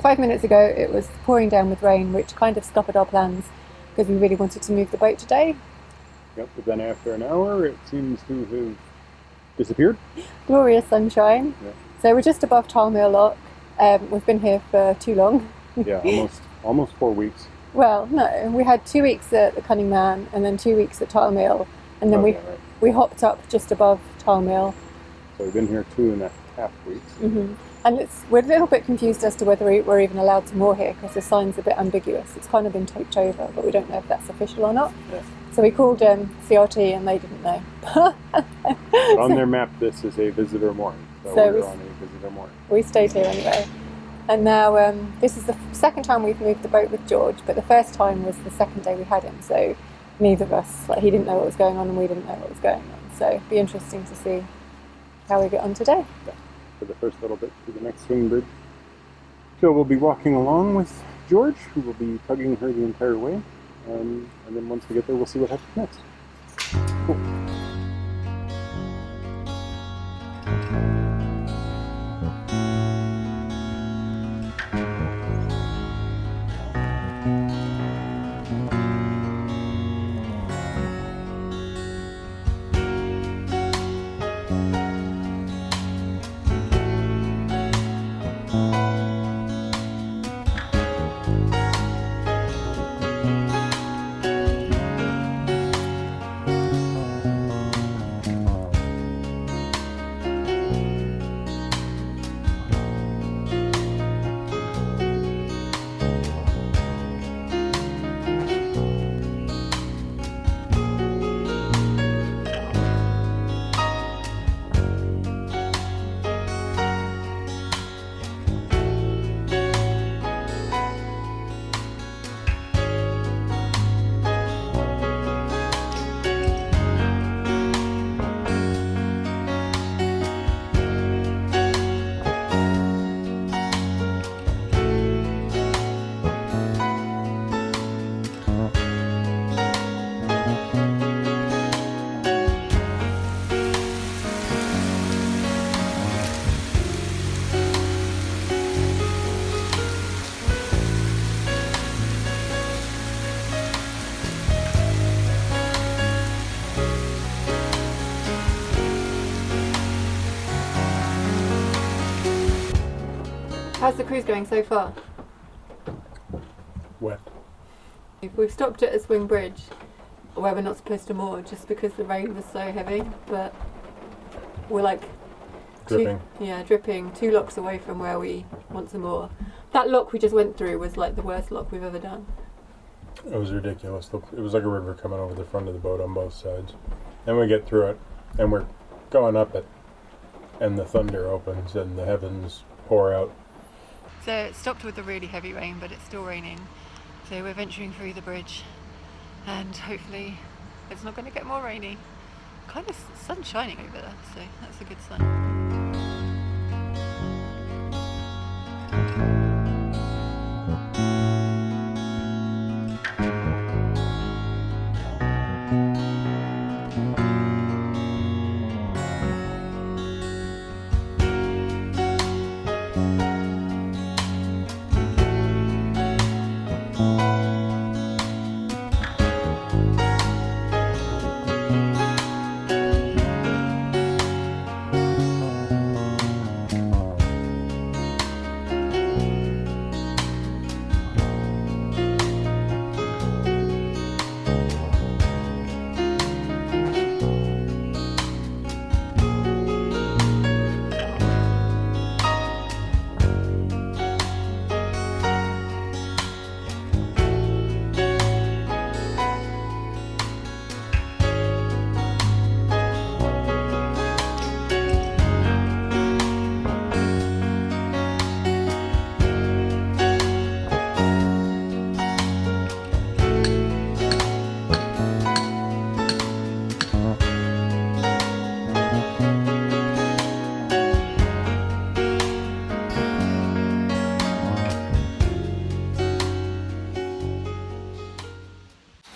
5 minutes ago it was pouring down with rain, which kind of scuppered our plans because we really wanted to move the boat today. Yep, but then after an hour it seems to have disappeared. Glorious sunshine. Yeah. So we're just above Tilemill Lock. We've been here for too long. Yeah, almost 4 weeks. Well, no, we had 2 weeks at the Cunning Man and then 2 weeks at Tilemill, and then Right. we hopped up just above Tilemill. So we've been here 2.5 weeks. Mm-hmm. And we're a little bit confused as to whether we're even allowed to moor here because the sign's a bit ambiguous. It's kind of been taped over, but we don't know if that's official or not. Yeah. So we called CRT and they didn't know. But on their map, this is a visitor mooring. So we're on a visitor mooring. We stayed here anyway. And now this is the second time we've moved the boat with George, but the first time was the second day we had him. So neither of us, he didn't know what was going on and we didn't know what was going on. So it'd be interesting to see how we get on today. Yeah. For the first little bit to the next swing bridge. So we'll be walking along with George, who will be tugging her the entire way. And then once we get there, we'll see what happens next. Cool. How's the cruise going so far? Wet. We've stopped at a swing bridge where we're not supposed to moor just because the rain was so heavy, but we're Dripping. Dripping 2 locks away from where we want to moor. That lock we just went through was like the worst lock we've ever done. It was ridiculous. It was like a river coming over the front of the boat on both sides. Then we get through it, and we're going up it, and the thunder opens, and the heavens pour out. So it stopped with the really heavy rain, but it's still raining. So we're venturing through the bridge, and hopefully it's not going to get more rainy. Kind of sun shining over there, so that's a good sign.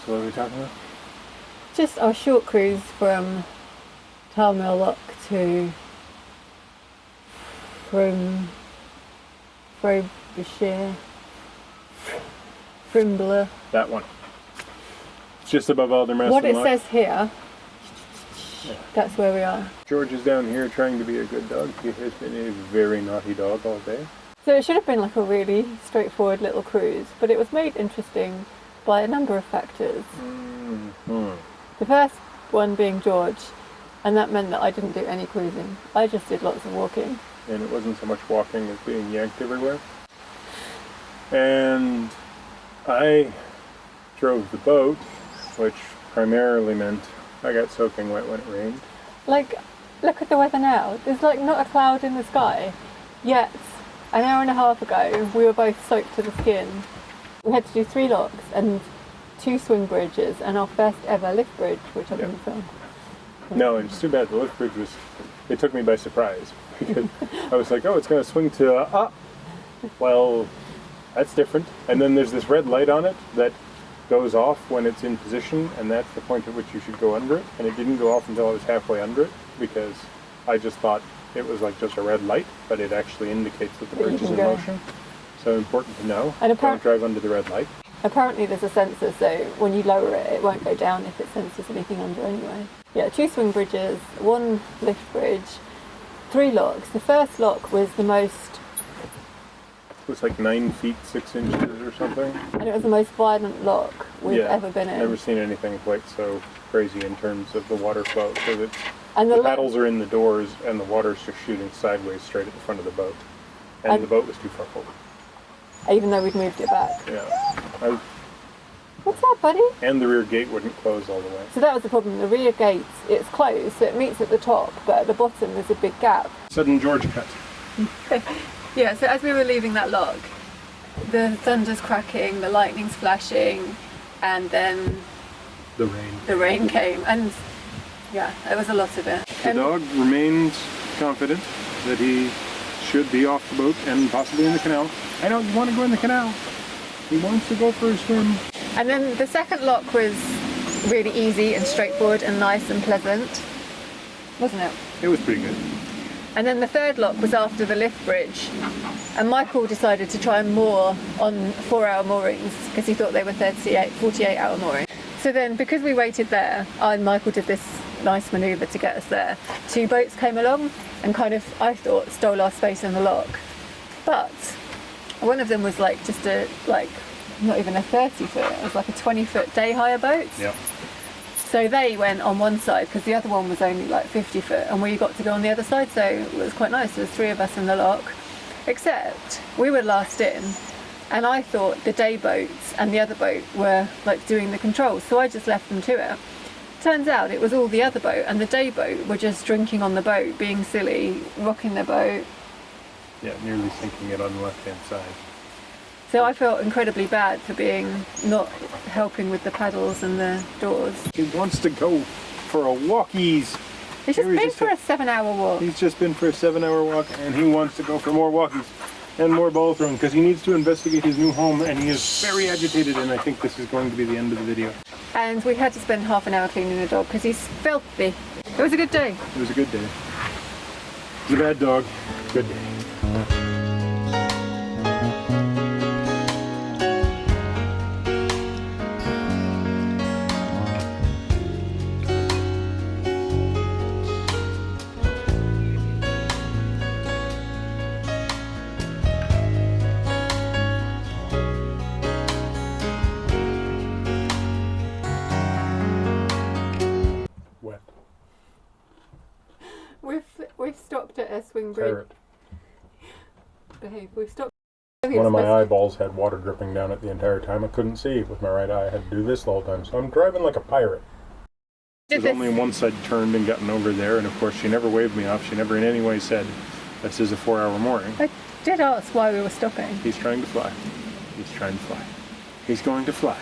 So what are we talking about? Just our short cruise from Tilemill Lock to Frobisher, Frimbler. That one. It's just above Aldermaston What it Loch. says here, that's where we are. George is down here trying to be a good dog. He has been a very naughty dog all day. So it should have been like a really straightforward little cruise, but it was made interesting by a number of factors. Mm-hmm. The first one being George, and that meant that I didn't do any cruising. I just did lots of walking. And it wasn't so much walking as being yanked everywhere. And I drove the boat, which primarily meant I got soaking wet when it rained. Like, look at the weather now. There's like not a cloud in the sky. Yet, an hour and a half ago, we were both soaked to the skin. We had to do 3 locks and 2 swing bridges and our first ever lift bridge, which I didn't film. No, it's too bad. The lift bridge it took me by surprise. Because I was like, oh, it's going to swing to, well, that's different. And then there's this red light on it that goes off when it's in position, and that's the point at which you should go under it. And it didn't go off until I was halfway under it, because I just thought it was like just a red light, but it actually indicates that the bridge is in motion. So important to know. And don't drive under the red light. Apparently there's a sensor, so when you lower it, it won't go down if it senses anything under anyway. Yeah, 2 swing bridges, 1 lift bridge, 3 locks. The first lock was the most... It was like 9 feet 6 inches or something. And it was the most violent lock we've ever been in. Never seen anything quite so crazy in terms of the water flow. So it's, and the paddles are in the doors and the water's just shooting sideways straight at the front of the boat. And the boat was too far forward. Even though we'd moved it back. Yeah. What's that, buddy? And the rear gate wouldn't close all the way. So that was the problem. The rear gate, it's closed, so it meets at the top, but at the bottom there's a big gap. Sudden George cut. Yeah, so as we were leaving that lock, the thunder's cracking, the lightning's flashing, and then the rain came, and yeah, there was a lot of it. The dog remained confident that he should be off the boat and possibly in the canal. I don't want to go in the canal. He wants to go for a swim. And then the second lock was really easy and straightforward and nice and pleasant, wasn't it? It was pretty good. And then the third lock was after the lift bridge, and Michael decided to try and moor on 4-hour moorings because he thought they were 48-hour moorings. So then, because we waited there, I and Michael did this nice manoeuvre to get us there. 2 boats came along and kind of, I thought, stole our space in the lock. But one of them was like just not even a 30-foot, it was like a 20-foot day hire boat. Yep. So they went on one side because the other one was only like 50 foot and we got to go on the other side, so it was quite nice. There was 3 of us in the lock, except we were last in and I thought the day boats and the other boat were like doing the controls, so I just left them to it. Turns out it was all the other boat, and the day boat were just drinking on the boat, being silly, rocking their boat. Yeah, nearly sinking it on the left hand side. So I felt incredibly bad for being not helping with the paddles and the doors. He wants to go for a walkies. He's just been for a 7-hour walk. He's just been for a 7-hour walk, and he wants to go for more walkies and more ball throwing because he needs to investigate his new home, and he is very agitated, and I think this is going to be the end of the video. And we had to spend half an hour cleaning the dog because he's filthy. It was a good day. It was a good day. He's a bad dog. Good day. We've stopped at a swing bridge. Parrot. Behave. We've stopped. One of my eyeballs had water dripping down it the entire time. I couldn't see with my right eye. I had to do this the whole time. So I'm driving like a pirate. There's only one side turned and gotten over there, and of course she never waved me off. She never in any way said, this is a 4-hour mooring. I did ask why we were stopping. He's trying to fly. He's trying to fly. He's going to fly.